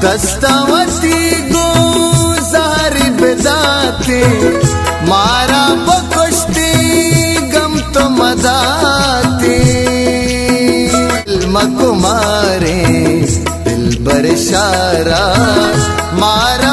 दस्तावती गो जहरी बेदाते मारा बकश्ती गम तो मदाते मकुमारे दिल बरशारा मारा